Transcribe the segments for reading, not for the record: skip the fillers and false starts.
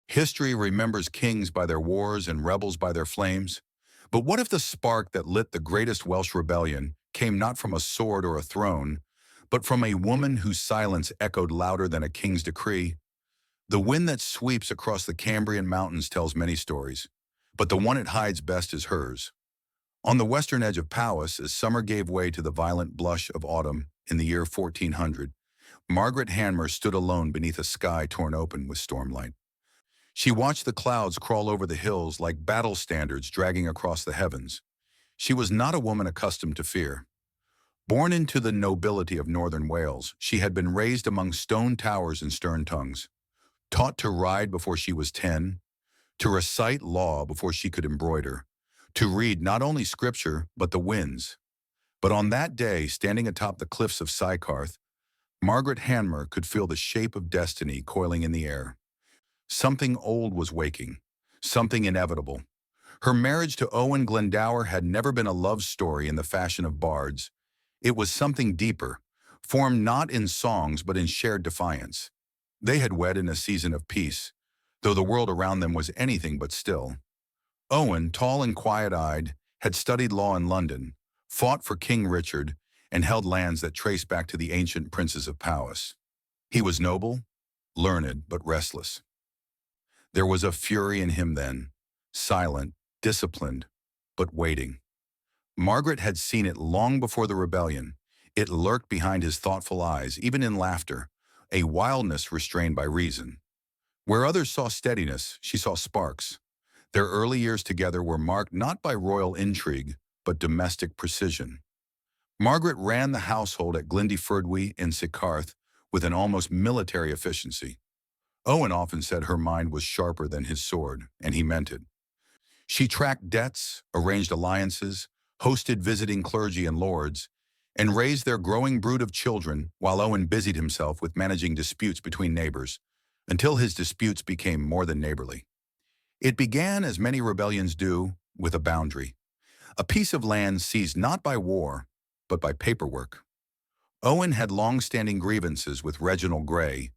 History remembers kings by their wars and rebels by their flames. But what if the spark that lit the greatest Welsh rebellion came not from a sword or a throne, but from a woman whose silence echoed louder than a king's decree? The wind that sweeps across the Cambrian mountains tells many stories, but the one it hides best is hers. On the western edge of Powys, as summer gave way to the violent blush of autumn in the year 1400, Margaret Hanmer stood alone beneath a sky torn open with stormlight. She watched the clouds crawl over the hills like battle standards dragging across the heavens. She was not a woman accustomed to fear. Born into the nobility of northern Wales, she had been raised among stone towers and stern tongues, taught to ride before she was 10, to recite law before she could embroider, to read not only scripture but the winds. But on that day, standing atop the cliffs of Sycarth, Margaret Hanmer could feel the shape of destiny coiling in the air. Something old was waking, something inevitable. Her marriage to Owen Glendower had never been a love story in the fashion of bards. It was something deeper, formed not in songs but in shared defiance. They had wed in a season of peace, though the world around them was anything but still. Owen, tall and quiet-eyed, had studied law in London, fought for King Richard, and held lands that traced back to the ancient princes of Powys. He was noble, learned, but restless. There was a fury in him then, silent, disciplined, but waiting. Margaret had seen it long before the rebellion. It lurked behind his thoughtful eyes, even in laughter, a wildness restrained by reason. Where others saw steadiness, she saw sparks. Their early years together were marked not by royal intrigue, but domestic precision. Margaret ran the household at Glendyfordwy in Sycarth with an almost military efficiency. Owen often said her mind was sharper than his sword, and he meant it. She tracked debts, arranged alliances, hosted visiting clergy and lords, and raised their growing brood of children while Owen busied himself with managing disputes between neighbors, until his disputes became more than neighborly. It began, as many rebellions do, with a boundary, a piece of land seized not by war, but by paperwork. Owen had long-standing grievances with Reginald Grey,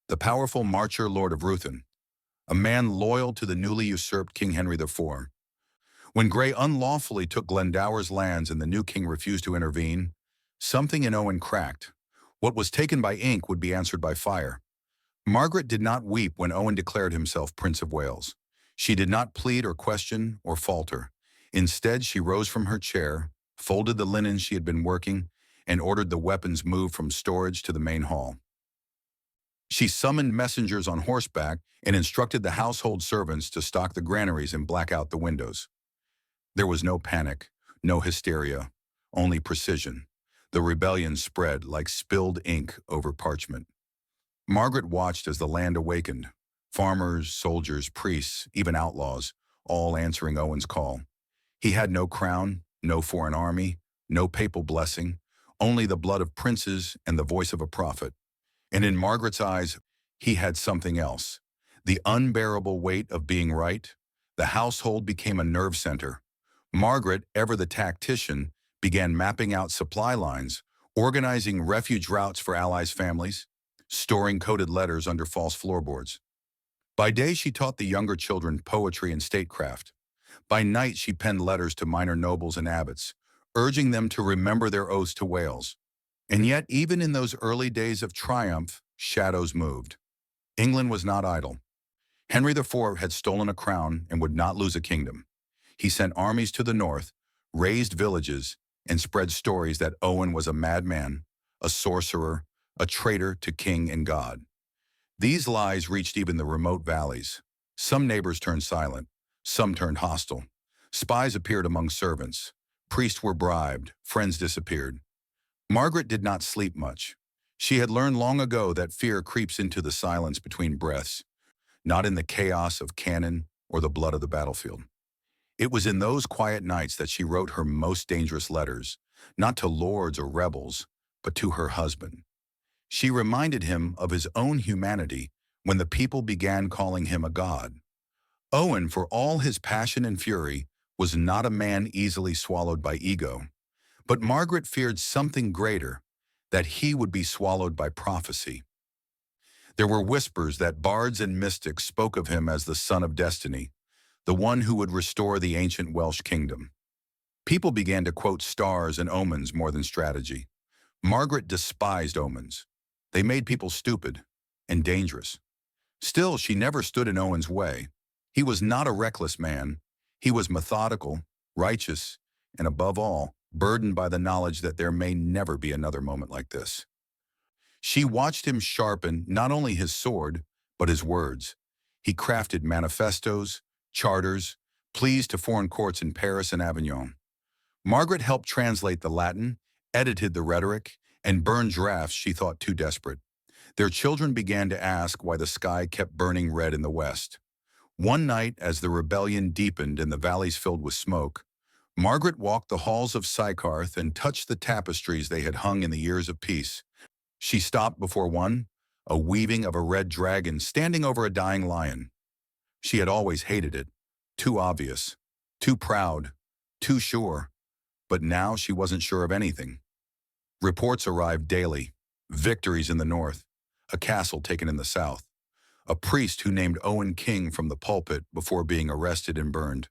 the powerful Marcher Lord of Ruthin, a man loyal to the newly usurped King Henry IV. When Grey unlawfully took Glendower's lands and the new king refused to intervene, something in Owen cracked. What was taken by ink would be answered by fire. Margaret did not weep when Owen declared himself Prince of Wales. She did not plead or question or falter. Instead, she rose from her chair, folded the linen she had been working, and ordered the weapons moved from storage to the main hall. She summoned messengers on horseback and instructed the household servants to stock the granaries and black out the windows. There was no panic, no hysteria, only precision. The rebellion spread like spilled ink over parchment. Margaret watched as the land awakened. Farmers, soldiers, priests, even outlaws, all answering Owen's call. He had no crown, no foreign army, no papal blessing, only the blood of princes and the voice of a prophet. And in Margaret's eyes, he had something else. The unbearable weight of being right. The household became a nerve center. Margaret, ever the tactician, began mapping out supply lines, organizing refuge routes for allies' families, storing coded letters under false floorboards. By day, she taught the younger children poetry and statecraft. By night, she penned letters to minor nobles and abbots, urging them to remember their oaths to Wales. And yet, even in those early days of triumph, shadows moved. England was not idle. Henry IV had stolen a crown and would not lose a kingdom. He sent armies to the north, razed villages, and spread stories that Owen was a madman, a sorcerer, a traitor to king and God. These lies reached even the remote valleys. Some neighbors turned silent, some turned hostile. Spies appeared among servants. Priests were bribed, friends disappeared. Margaret did not sleep much. She had learned long ago that fear creeps into the silence between breaths, not in the chaos of cannon or the blood of the battlefield. It was in those quiet nights that she wrote her most dangerous letters, not to lords or rebels, but to her husband. She reminded him of his own humanity when the people began calling him a god. Owen, for all his passion and fury, was not a man easily swallowed by ego. But Margaret feared something greater, that he would be swallowed by prophecy. There were whispers that bards and mystics spoke of him as the son of destiny, the one who would restore the ancient Welsh kingdom. People began to quote stars and omens more than strategy. Margaret despised omens. They made people stupid and dangerous. Still, she never stood in Owen's way. He was not a reckless man. He was methodical, righteous, and above all, burdened by the knowledge that there may never be another moment like this. She watched him sharpen not only his sword, but his words. He crafted manifestos, charters, pleas to foreign courts in Paris and Avignon. Margaret helped translate the Latin, edited the rhetoric, and burned drafts she thought too desperate. Their children began to ask why the sky kept burning red in the west. One night, as the rebellion deepened and the valleys filled with smoke, Margaret walked the halls of Sycharth and touched the tapestries they had hung in the years of peace. She stopped before one, a weaving of a red dragon standing over a dying lion. She had always hated it. Too obvious, too proud, too sure. But now she wasn't sure of anything. Reports arrived daily. Victories in the north, a castle taken in the south, a priest who named Owen king from the pulpit before being arrested and burned.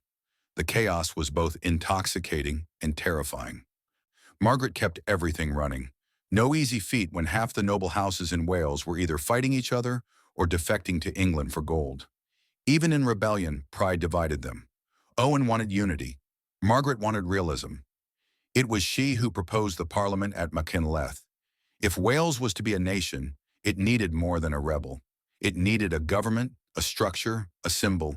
The chaos was both intoxicating and terrifying. Margaret kept everything running. No easy feat when half the noble houses in Wales were either fighting each other or defecting to England for gold. Even in rebellion, pride divided them. Owen wanted unity. Margaret wanted realism. It was she who proposed the Parliament at Machynlleth. If Wales was to be a nation, it needed more than a rebel. It needed a government, a structure, a symbol.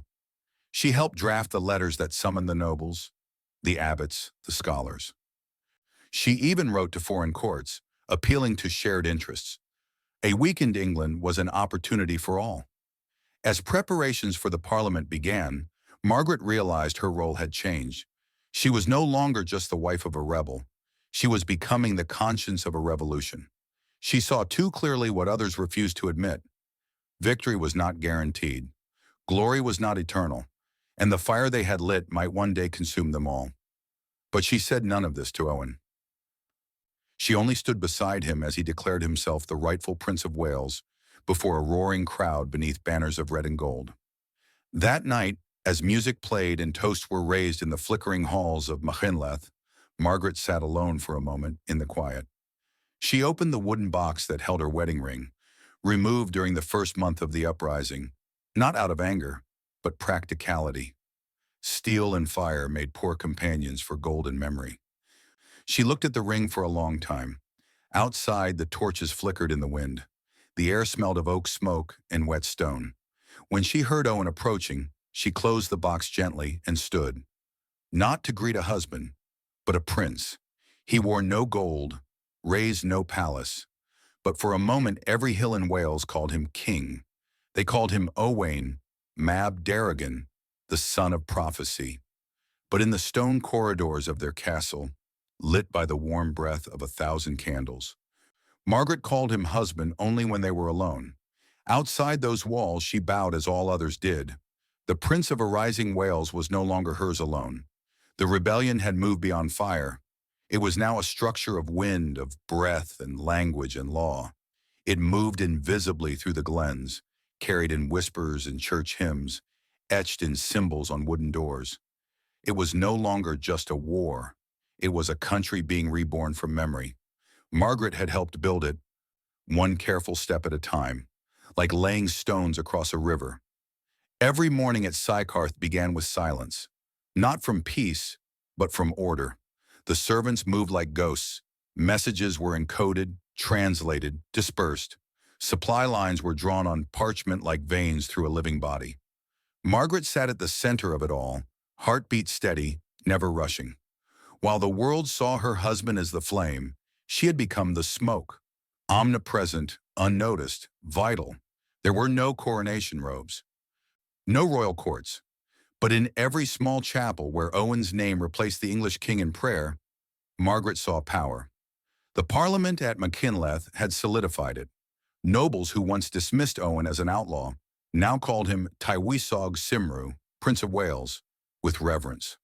She helped draft the letters that summoned the nobles, the abbots, the scholars. She even wrote to foreign courts, appealing to shared interests. A weakened England was an opportunity for all. As preparations for the Parliament began, Margaret realized her role had changed. She was no longer just the wife of a rebel. She was becoming the conscience of a revolution. She saw too clearly what others refused to admit. Victory was not guaranteed. Glory was not eternal, and the fire they had lit might one day consume them all. But she said none of this to Owen. She only stood beside him as he declared himself the rightful Prince of Wales before a roaring crowd beneath banners of red and gold. That night, as music played and toasts were raised in the flickering halls of Machynlleth, Margaret sat alone for a moment in the quiet. She opened the wooden box that held her wedding ring, removed during the first month of the uprising, not out of anger, but practicality. Steel and fire made poor companions for golden memory. She looked at the ring for a long time. Outside, the torches flickered in the wind. The air smelled of oak smoke and wet stone. When she heard Owen approaching, she closed the box gently and stood. Not to greet a husband, but a prince. He wore no gold, raised no palace. But for a moment, every hill in Wales called him king. They called him Owain, Mab Darrigan, the son of prophecy. But in the stone corridors of their castle, lit by the warm breath of 1,000 candles, Margaret called him husband only when they were alone. Outside those walls, she bowed as all others did. The prince of a rising Wales was no longer hers alone. The rebellion had moved beyond fire. It was now a structure of wind, of breath and language and law. It moved invisibly through the glens, carried in whispers and church hymns, etched in symbols on wooden doors. It was no longer just a war. It was a country being reborn from memory. Margaret had helped build it, one careful step at a time, like laying stones across a river. Every morning at Sycharth began with silence, not from peace, but from order. The servants moved like ghosts. Messages were encoded, translated, dispersed. Supply lines were drawn on parchment like veins through a living body. Margaret sat at the center of it all, heartbeat steady, never rushing. While the world saw her husband as the flame, she had become the smoke. Omnipresent, unnoticed, vital. There were no coronation robes, no royal courts. But in every small chapel where Owen's name replaced the English king in prayer, Margaret saw power. The Parliament at Machynlleth had solidified it. Nobles who once dismissed Owen as an outlaw now called him Tywisog Cymru, Prince of Wales, with reverence.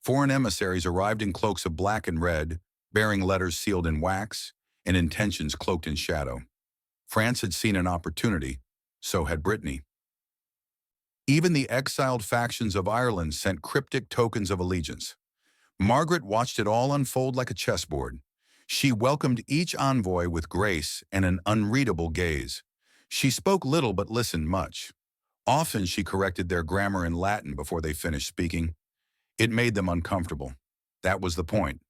Foreign emissaries arrived in cloaks of black and red, bearing letters sealed in wax and intentions cloaked in shadow. France had seen an opportunity, so had Brittany. Even the exiled factions of Ireland sent cryptic tokens of allegiance. Margaret watched it all unfold like a chessboard. She welcomed each envoy with grace and an unreadable gaze. She spoke little but listened much. Often she corrected their grammar in Latin before they finished speaking. It made them uncomfortable. That was the point.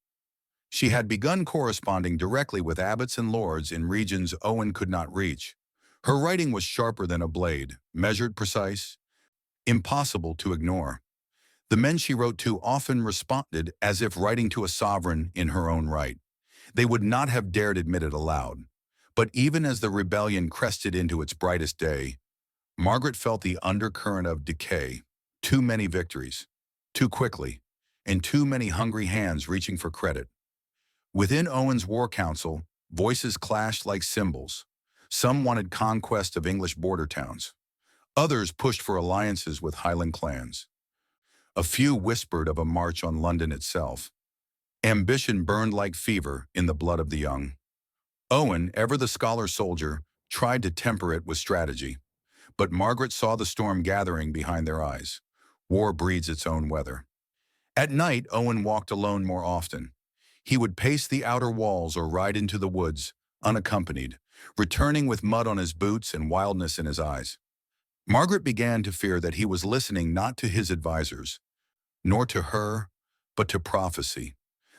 She had begun corresponding directly with abbots and lords in regions Owen could not reach. Her writing was sharper than a blade, measured, precise, impossible to ignore. The men she wrote to often responded as if writing to a sovereign in her own right. They would not have dared admit it aloud. But even as the rebellion crested into its brightest day, Margaret felt the undercurrent of decay. Too many victories, too quickly, and too many hungry hands reaching for credit. Within Owen's war council, voices clashed like cymbals. Some wanted conquest of English border towns. Others pushed for alliances with Highland clans. A few whispered of a march on London itself. Ambition burned like fever in the blood of the young. Owen, ever the scholar soldier, tried to temper it with strategy. But Margaret saw the storm gathering behind their eyes. War breeds its own weather. At night, Owen walked alone more often. He would pace the outer walls or ride into the woods, unaccompanied, returning with mud on his boots and wildness in his eyes. Margaret began to fear that he was listening not to his advisors, nor to her, but to prophecy.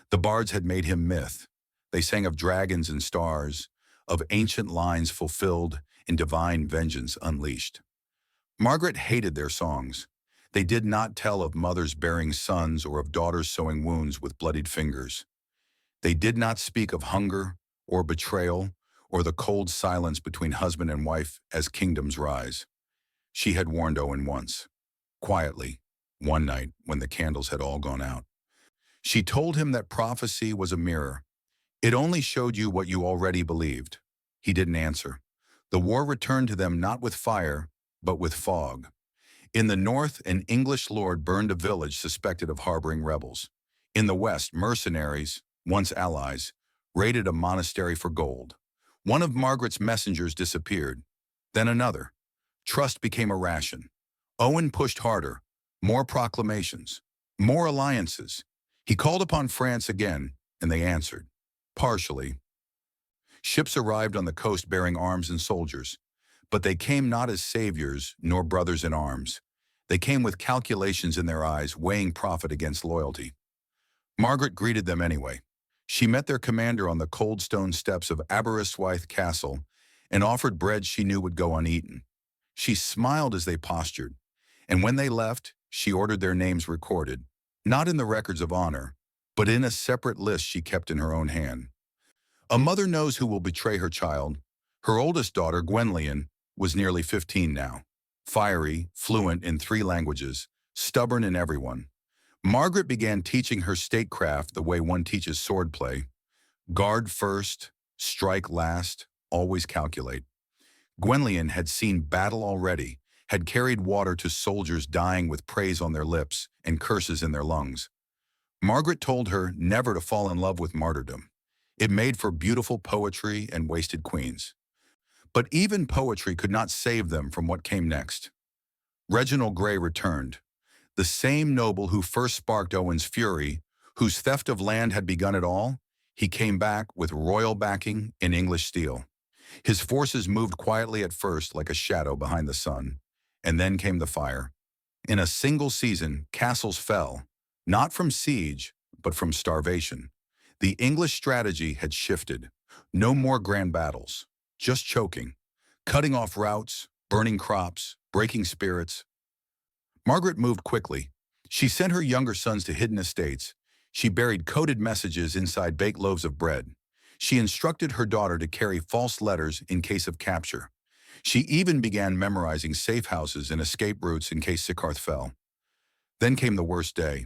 The bards had made him myth. They sang of dragons and stars, of ancient lines fulfilled and divine vengeance unleashed. Margaret hated their songs. They did not tell of mothers bearing sons or of daughters sewing wounds with bloodied fingers. They did not speak of hunger or betrayal or the cold silence between husband and wife as kingdoms rise. She had warned Owen once, quietly, one night when the candles had all gone out. She told him that prophecy was a mirror. It only showed you what you already believed. He didn't answer. The war returned to them not with fire, but with fog. In the north, an English lord burned a village suspected of harboring rebels. In the west, mercenaries, once allies, raided a monastery for gold. One of Margaret's messengers disappeared, then another. Trust became a ration. Owen pushed harder, more proclamations, more alliances. He called upon France again, and they answered, partially. Ships arrived on the coast bearing arms and soldiers, but they came not as saviors nor brothers in arms. They came with calculations in their eyes, weighing profit against loyalty. Margaret greeted them anyway. She met their commander on the cold stone steps of Aberystwyth Castle and offered bread she knew would go uneaten. She smiled as they postured, and when they left, she ordered their names recorded, not in the records of honor, but in a separate list she kept in her own hand. A mother knows who will betray her child. Her oldest daughter, Gwenllian, was nearly 15 now, fiery, fluent in 3 languages, stubborn in everyone. Margaret began teaching her statecraft the way one teaches swordplay. Guard first, strike last, always calculate. Gwenllian had seen battle already, had carried water to soldiers dying with praise on their lips and curses in their lungs. Margaret told her never to fall in love with martyrdom. It made for beautiful poetry and wasted queens. But even poetry could not save them from what came next. Reginald Grey returned, the same noble who first sparked Owen's fury, whose theft of land had begun it all. He came back with royal backing in English steel. His forces moved quietly at first like a shadow behind the sun, and then came the fire. In a single season, castles fell, not from siege, but from starvation. The English strategy had shifted. No more grand battles, just choking, cutting off routes, burning crops, breaking spirits. Margaret moved quickly. She sent her younger sons to hidden estates. She buried coded messages inside baked loaves of bread. She instructed her daughter to carry false letters in case of capture. She even began memorizing safe houses and escape routes in case Sycharth fell. Then came the worst day.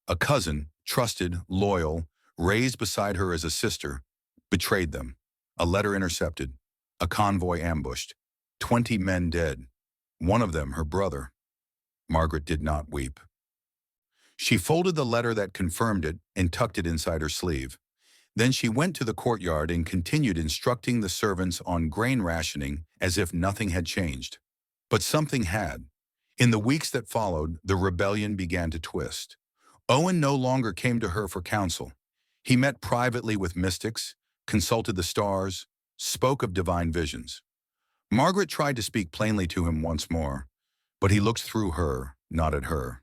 A cousin, trusted, loyal, raised beside her as a sister, betrayed them. A letter intercepted. A convoy ambushed. 20 men dead. One of them her brother. Margaret did not weep. She folded the letter that confirmed it and tucked it inside her sleeve. Then she went to the courtyard and continued instructing the servants on grain rationing as if nothing had changed. But something had. In the weeks that followed, the rebellion began to twist. Owen no longer came to her for counsel. He met privately with mystics, consulted the stars, spoke of divine visions. Margaret tried to speak plainly to him once more, but he looked through her, not at her.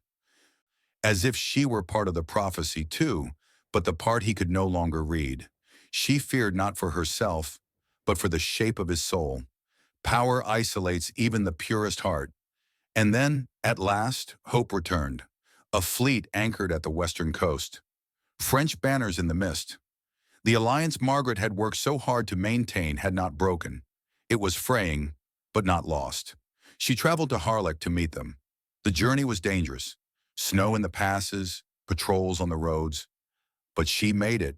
As if she were part of the prophecy too, but the part he could no longer read. She feared not for herself, but for the shape of his soul. Power isolates even the purest heart. And then, at last, hope returned. A fleet anchored at the western coast. French banners in the mist. The alliance Margaret had worked so hard to maintain had not broken. It was fraying, but not lost. She traveled to Harlech to meet them. The journey was dangerous. Snow in the passes, patrols on the roads. But she made it,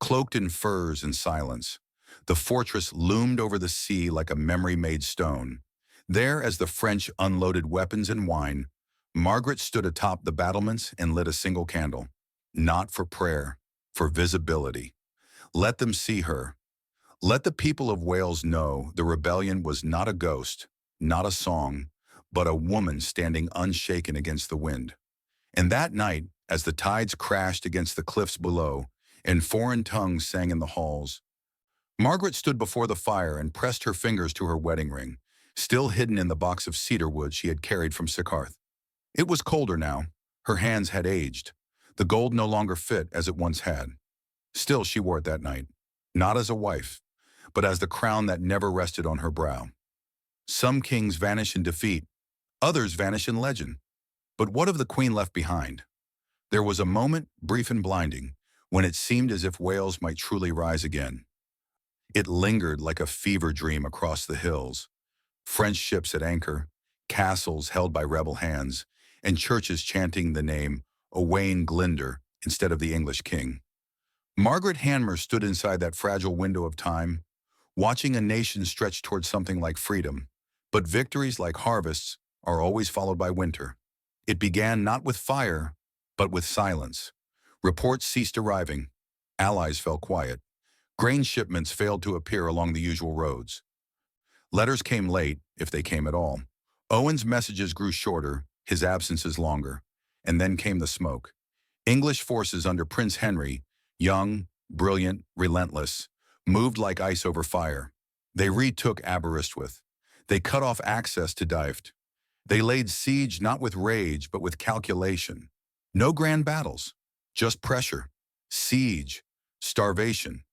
cloaked in furs and silence. The fortress loomed over the sea like a memory-made stone. There, as the French unloaded weapons and wine, Margaret stood atop the battlements and lit a single candle. Not for prayer, for visibility. Let them see her. Let the people of Wales know the rebellion was not a ghost, not a song, but a woman standing unshaken against the wind. And that night, as the tides crashed against the cliffs below, and foreign tongues sang in the halls, Margaret stood before the fire and pressed her fingers to her wedding ring, still hidden in the box of cedar wood she had carried from Sycharth. It was colder now. Her hands had aged. The gold no longer fit as it once had. Still she wore it that night, not as a wife, but as the crown that never rested on her brow. Some kings vanish in defeat, others vanish in legend. But what of the queen left behind? There was a moment, brief and blinding, when it seemed as if Wales might truly rise again. It lingered like a fever dream across the hills. French ships at anchor, castles held by rebel hands, and churches chanting the name Owen Glendower instead of the English king. Margaret Hanmer stood inside that fragile window of time, watching a nation stretch towards something like freedom. But victories, like harvests, are always followed by winter. It began not with fire, but with silence. Reports ceased arriving. Allies fell quiet. Grain shipments failed to appear along the usual roads. Letters came late, if they came at all. Owen's messages grew shorter, his absences longer. And then came the smoke. English forces under Prince Henry, young, brilliant, relentless, moved like ice over fire. They retook Aberystwyth. They cut off access to Dyfed. They laid siege not with rage, but with calculation. No grand battles, just pressure, siege, starvation.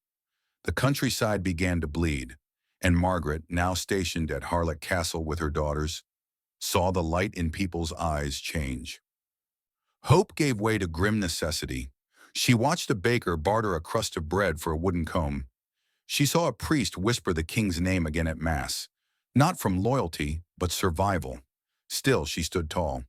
The countryside began to bleed, and Margaret, now stationed at Harlech Castle with her daughters, saw the light in people's eyes change. Hope gave way to grim necessity. She watched a baker barter a crust of bread for a wooden comb. She saw a priest whisper the king's name again at Mass, not from loyalty, but survival. Still, she stood tall.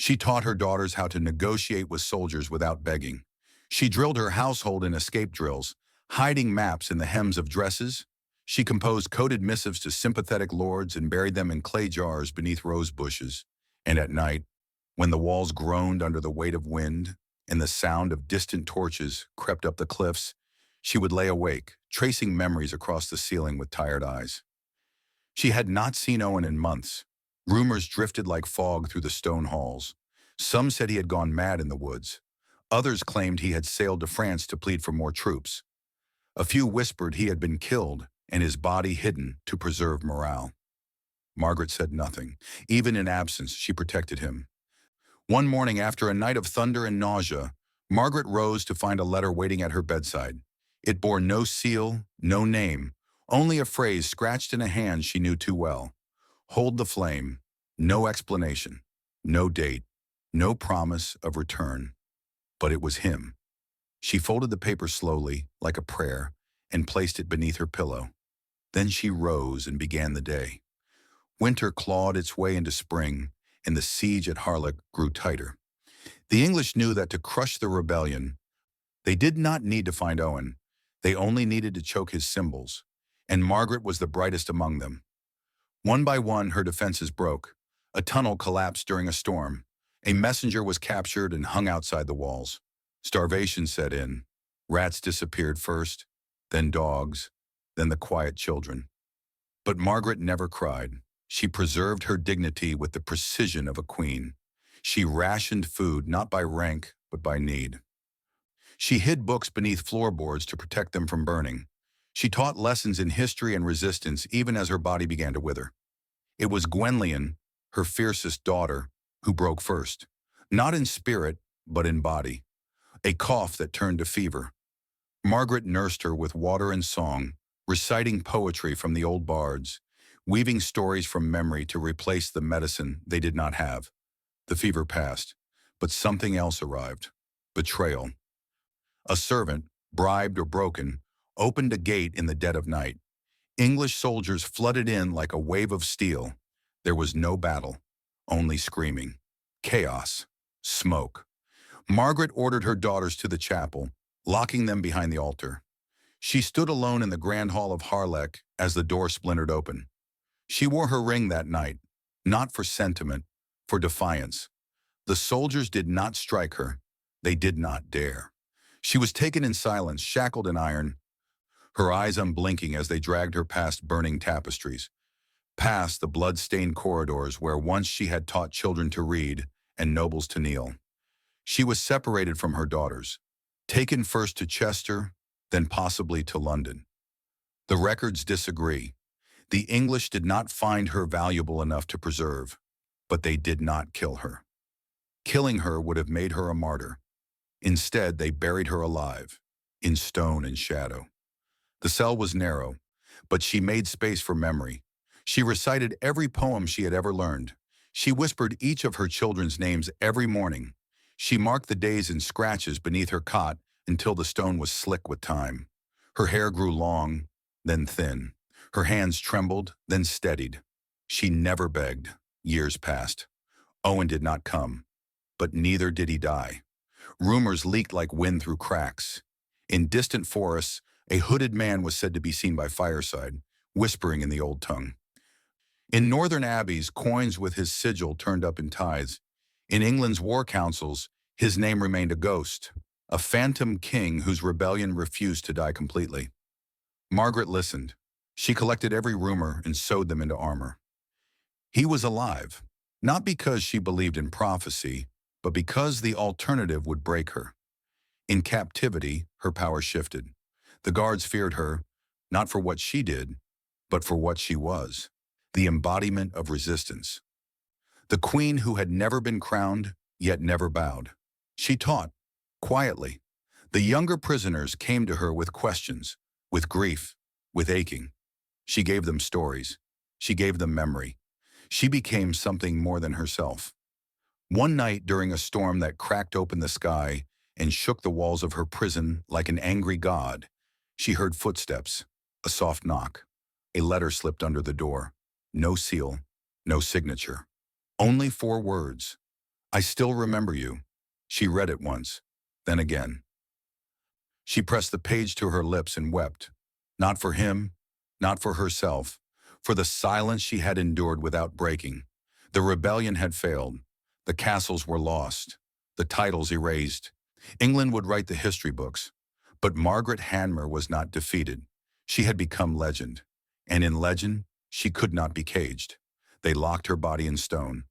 She taught her daughters how to negotiate with soldiers without begging. She drilled her household in escape drills, hiding maps in the hems of dresses. She composed coded missives to sympathetic lords and buried them in clay jars beneath rose bushes. And at night, when the walls groaned under the weight of wind and the sound of distant torches crept up the cliffs, she would lay awake, tracing memories across the ceiling with tired eyes. She had not seen Owen in months. Rumors drifted like fog through the stone halls. Some said he had gone mad in the woods. Others claimed he had sailed to France to plead for more troops. A few whispered he had been killed and his body hidden to preserve morale. Margaret said nothing. Even in absence, she protected him. One morning, after a night of thunder and nausea, Margaret rose to find a letter waiting at her bedside. It bore no seal, no name, only a phrase scratched in a hand she knew too well. Hold the flame. No explanation. No date. No promise of return. But it was him. She folded the paper slowly, like a prayer, and placed it beneath her pillow. Then she rose and began the day. Winter clawed its way into spring, and the siege at Harlech grew tighter. The English knew that to crush the rebellion, they did not need to find Owen. They only needed to choke his symbols, and Margaret was the brightest among them. One by one, her defenses broke. A tunnel collapsed during a storm. A messenger was captured and hung outside the walls. Starvation set in. Rats disappeared first, then dogs, then the quiet children. But Margaret never cried. She preserved her dignity with the precision of a queen. She rationed food not by rank, but by need. She hid books beneath floorboards to protect them from burning. She taught lessons in history and resistance even as her body began to wither. It was Gwenllian, her fiercest daughter, who broke first. Not in spirit, but in body. A cough that turned to fever. Margaret nursed her with water and song, reciting poetry from the old bards, weaving stories from memory to replace the medicine they did not have. The fever passed, but something else arrived. Betrayal. A servant, bribed or broken, opened a gate in the dead of night. English soldiers flooded in like a wave of steel. There was no battle, only screaming. Chaos. Smoke. Margaret ordered her daughters to the chapel, locking them behind the altar. She stood alone in the grand hall of Harlech as the door splintered open. She wore her ring that night, not for sentiment, for defiance. The soldiers did not strike her. They did not dare. She was taken in silence, shackled in iron, her eyes unblinking as they dragged her past burning tapestries, past the blood-stained corridors where once she had taught children to read and nobles to kneel. She was separated from her daughters, taken first to Chester, then possibly to London. The records disagree. The English did not find her valuable enough to preserve, but they did not kill her. Killing her would have made her a martyr. Instead, they buried her alive, in stone and shadow. The cell was narrow, but she made space for memory. She recited every poem she had ever learned. She whispered each of her children's names every morning. She marked the days in scratches beneath her cot until the stone was slick with time. Her hair grew long, then thin. Her hands trembled, then steadied. She never begged. Years passed. Owen did not come, but neither did he die. Rumors leaked like wind through cracks. In distant forests, a hooded man was said to be seen by fireside, whispering in the old tongue. In northern abbeys, coins with his sigil turned up in tithes. In England's war councils, his name remained a ghost, a phantom king whose rebellion refused to die completely. Margaret listened. She collected every rumor and sewed them into armor. He was alive, not because she believed in prophecy, but because the alternative would break her. In captivity, her power shifted. The guards feared her, not for what she did, but for what she was, the embodiment of resistance. The queen who had never been crowned, yet never bowed. She taught, quietly. The younger prisoners came to her with questions, with grief, with aching. She gave them stories. She gave them memory. She became something more than herself. One night during a storm that cracked open the sky and shook the walls of her prison like an angry god, she heard footsteps, a soft knock. A letter slipped under the door. No seal, no signature. Only 4 words. I still remember you. She read it once, then again. She pressed the page to her lips and wept. Not for him, not for herself, for the silence she had endured without breaking. The rebellion had failed. The castles were lost. The titles erased. England would write the history books. But Margaret Hanmer was not defeated. She had become legend. And in legend, she could not be caged. They locked her body in stone.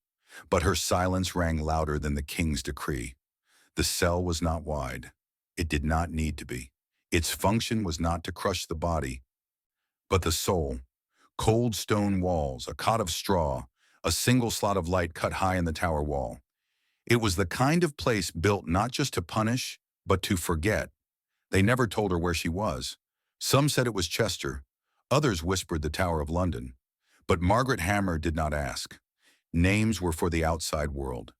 But her silence rang louder than the king's decree. The cell was not wide. It did not need to be. Its function was not to crush the body, but the soul. Cold stone walls, a cot of straw, a single slot of light cut high in the tower wall. It was the kind of place built not just to punish, but to forget. They never told her where she was. Some said it was Chester. Others whispered the Tower of London. But Margaret Hanmer did not ask. Names were for the outside world.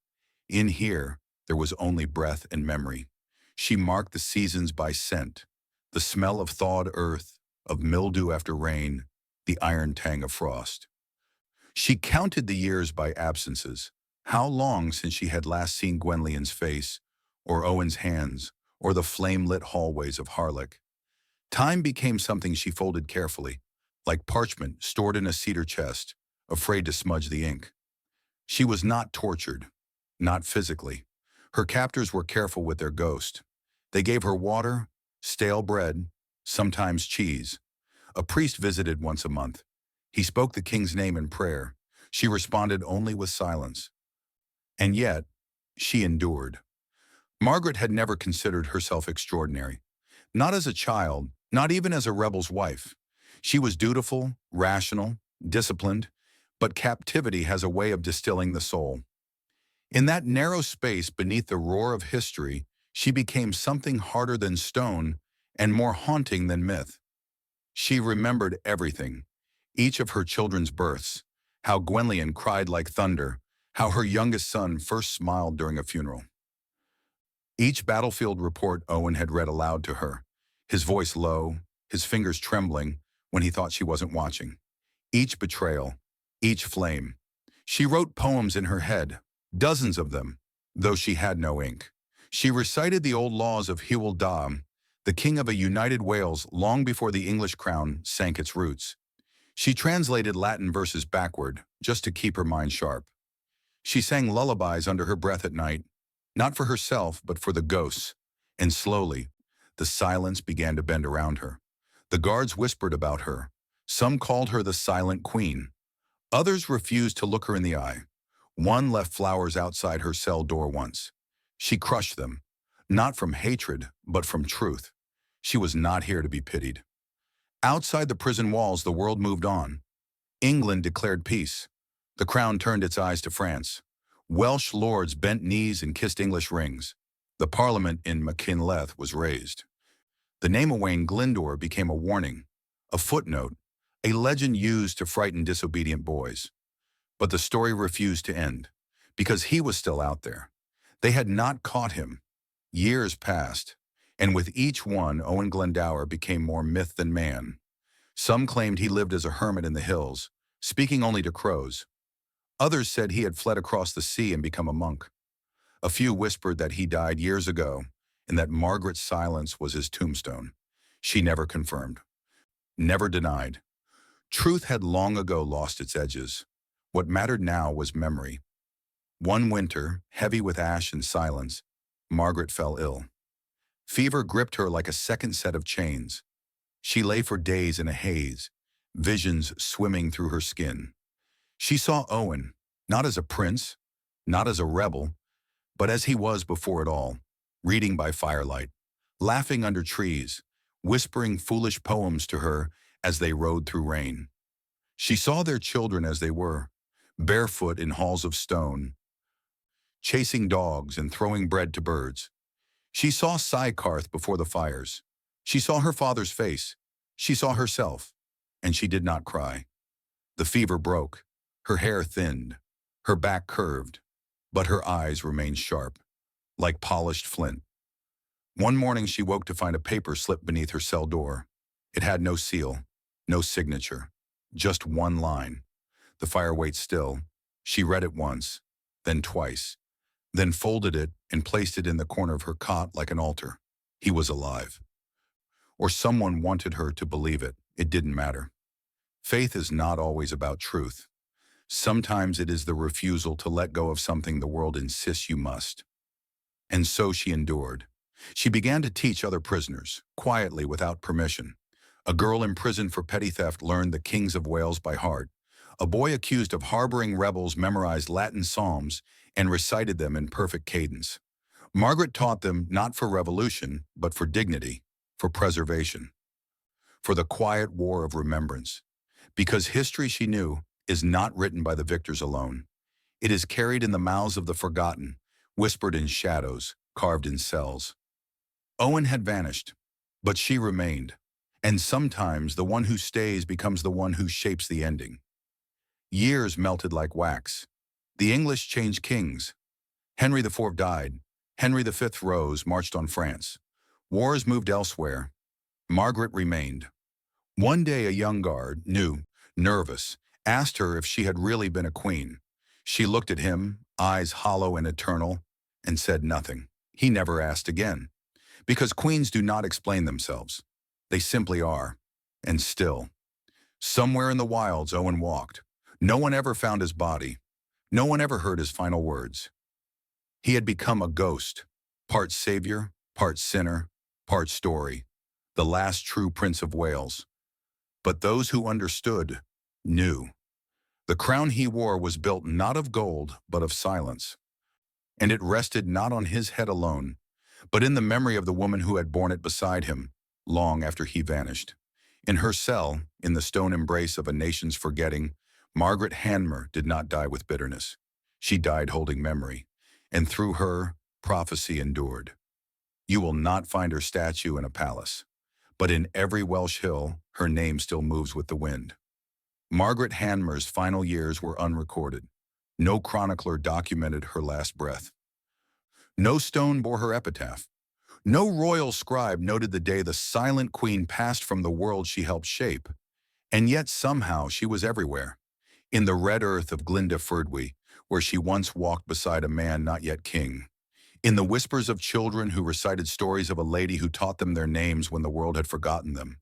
In here, there was only breath and memory. She marked the seasons by scent, the smell of thawed earth, of mildew after rain, the iron tang of frost. She counted the years by absences. How long since she had last seen Gwenllian's face, or Owen's hands, or the flame-lit hallways of Harlech. Time became something she folded carefully, like parchment stored in a cedar chest, afraid to smudge the ink. She was not tortured, not physically. Her captors were careful with their ghost. They gave her water, stale bread, sometimes cheese. A priest visited once a month. He spoke the king's name in prayer. She responded only with silence. And yet, she endured. Margaret had never considered herself extraordinary. Not as a child, not even as a rebel's wife. She was dutiful, rational, disciplined, but captivity has a way of distilling the soul. In that narrow space beneath the roar of history, she became something harder than stone and more haunting than myth. She remembered everything, each of her children's births, how Gwenllian cried like thunder, how her youngest son first smiled during a funeral. Each battlefield report Owen had read aloud to her, his voice low, his fingers trembling when he thought she wasn't watching. Each betrayal, each flame. She wrote poems in her head, dozens of them, though she had no ink. She recited the old laws of Hywel Dda, the king of a united Wales long before the English crown sank its roots. She translated Latin verses backward, just to keep her mind sharp. She sang lullabies under her breath at night, not for herself, but for the ghosts. And slowly, the silence began to bend around her. The guards whispered about her. Some called her the Silent Queen. Others refused to look her in the eye. One left flowers outside her cell door once. She crushed them, not from hatred, but from truth. She was not here to be pitied. Outside the prison walls, the world moved on. England declared peace. The crown turned its eyes to France. Welsh lords bent knees and kissed English rings. The parliament in Machynlleth was raised. The name Owen Glendower became a warning, a footnote, a legend used to frighten disobedient boys. But the story refused to end, because he was still out there. They had not caught him. Years passed, and with each one, Owen Glendower became more myth than man. Some claimed he lived as a hermit in the hills, speaking only to crows. Others said he had fled across the sea and become a monk. A few whispered that he died years ago, and that Margaret's silence was his tombstone. She never confirmed, never denied. Truth had long ago lost its edges. What mattered now was memory. One winter, heavy with ash and silence, Margaret fell ill. Fever gripped her like a second set of chains. She lay for days in a haze, visions swimming through her skin. She saw Owen, not as a prince, not as a rebel, but as he was before it all, reading by firelight, laughing under trees, whispering foolish poems to her as they rode through rain. She saw their children as they were, barefoot in halls of stone, chasing dogs and throwing bread to birds. She saw Sycarth before the fires. She saw her father's face. She saw herself, and she did not cry. The fever broke. Her hair thinned. Her back curved. But her eyes remained sharp, like polished flint. One morning she woke to find a paper slipped beneath her cell door. It had no seal, no signature, just one line. The fire wait still. She read it once, then twice, then folded it and placed it in the corner of her cot like an altar. He was alive. Or someone wanted her to believe it. It didn't matter. Faith is not always about truth. Sometimes it is the refusal to let go of something the world insists you must. And so she endured. She began to teach other prisoners, quietly without permission. A girl imprisoned for petty theft learned the Kings of Wales by heart. A boy accused of harboring rebels memorized Latin psalms and recited them in perfect cadence. Margaret taught them not for revolution, but for dignity, for preservation, for the quiet war of remembrance. Because history, she knew, is not written by the victors alone. It is carried in the mouths of the forgotten, whispered in shadows, carved in cells. Owen had vanished, but she remained. And sometimes the one who stays becomes the one who shapes the ending. Years melted like wax. The English changed kings. Henry IV died. Henry V rose, marched on France. Wars moved elsewhere. Margaret remained. One day a young guard, new, nervous, asked her if she had really been a queen. She looked at him, eyes hollow and eternal, and said nothing. He never asked again. Because queens do not explain themselves. They simply are. And still, somewhere in the wilds Owen walked. No one ever found his body. No one ever heard his final words. He had become a ghost, part savior, part sinner, part story. the last true Prince of Wales. But those who understood knew. The crown he wore was built not of gold, but of silence. And it rested not on his head alone, but in the memory of the woman who had borne it beside him, long after he vanished. In her cell, in the stone embrace of a nation's forgetting, Margaret Hanmer did not die with bitterness. She died holding memory, and through her, prophecy endured. You will not find her statue in a palace, but in every Welsh hill, her name still moves with the wind. Margaret Hanmer's final years were unrecorded. No chronicler documented her last breath. No stone bore her epitaph. No royal scribe noted the day the silent queen passed from the world she helped shape. And yet somehow she was everywhere. In the red earth of Glyndefrdwy, where she once walked beside a man not yet king. In the whispers of children who recited stories of a lady who taught them their names when the world had forgotten them.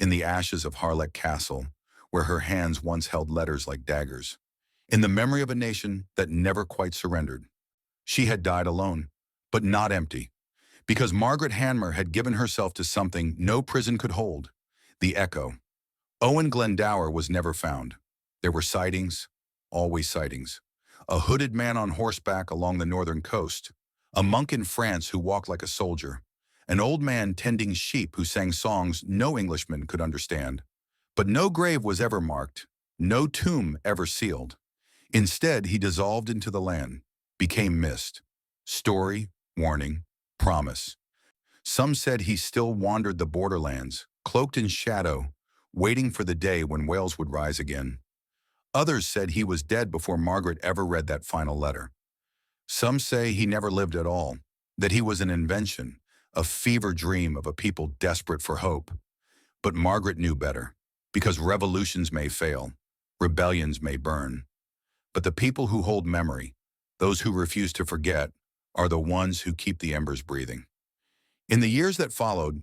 In the ashes of Harlech Castle, where her hands once held letters like daggers. In the memory of a nation that never quite surrendered. She had died alone, but not empty, because Margaret Hanmer had given herself to something no prison could hold, the echo. Owen Glendower was never found. There were sightings, always sightings. A hooded man on horseback along the northern coast, a monk in France who walked like a soldier, an old man tending sheep who sang songs no Englishman could understand. But no grave was ever marked, no tomb ever sealed. Instead, he dissolved into the land, became mist. Story, warning, promise. Some said he still wandered the borderlands, cloaked in shadow, waiting for the day when Wales would rise again. Others said he was dead before Margaret ever read that final letter. Some say he never lived at all, that he was an invention, a fever dream of a people desperate for hope. But Margaret knew better, because revolutions may fail, rebellions may burn. But the people who hold memory, those who refuse to forget, are the ones who keep the embers breathing. In the years that followed,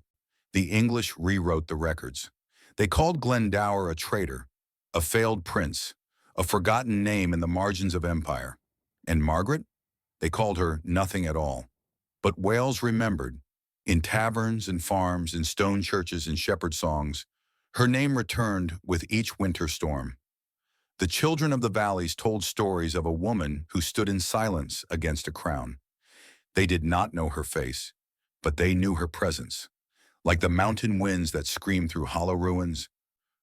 the English rewrote the records. They called Glendower a traitor, a failed prince, a forgotten name in the margins of empire. And Margaret? They called her nothing at all. But Wales remembered, in taverns and farms, in stone churches and shepherd songs, her name returned with each winter storm. The children of the valleys told stories of a woman who stood in silence against a crown. They did not know her face, but they knew her presence. Like the mountain winds that scream through hollow ruins,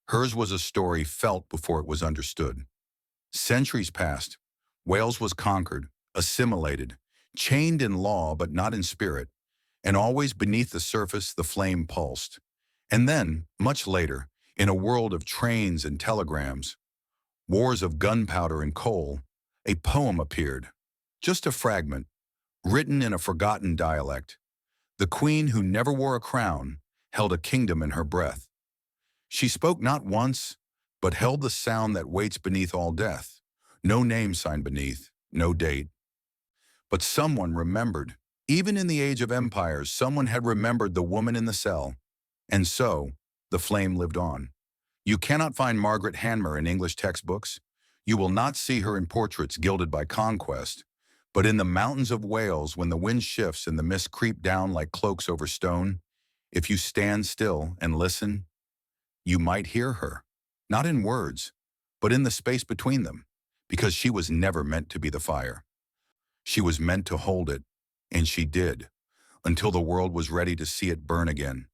hers was a story felt before it was understood. Centuries passed. Wales was conquered, assimilated, chained in law but not in spirit, and always beneath the surface the flame pulsed. And then, much later, in a world of trains and telegrams, wars of gunpowder and coal, a poem appeared, just a fragment, written in a forgotten dialect. The queen who never wore a crown held a kingdom in her breath. She spoke not once, but held the sound that waits beneath all death. No name signed beneath, no date. But someone remembered. Even in the age of empires, someone had remembered the woman in the cell. And so, the flame lived on. You cannot find Margaret Hanmer in English textbooks. You will not see her in portraits gilded by conquest. But in the mountains of Wales, when the wind shifts and the mists creep down like cloaks over stone, if you stand still and listen, you might hear her, not in words, but in the space between them, because she was never meant to be the fire. She was meant to hold it, and she did, until the world was ready to see it burn again.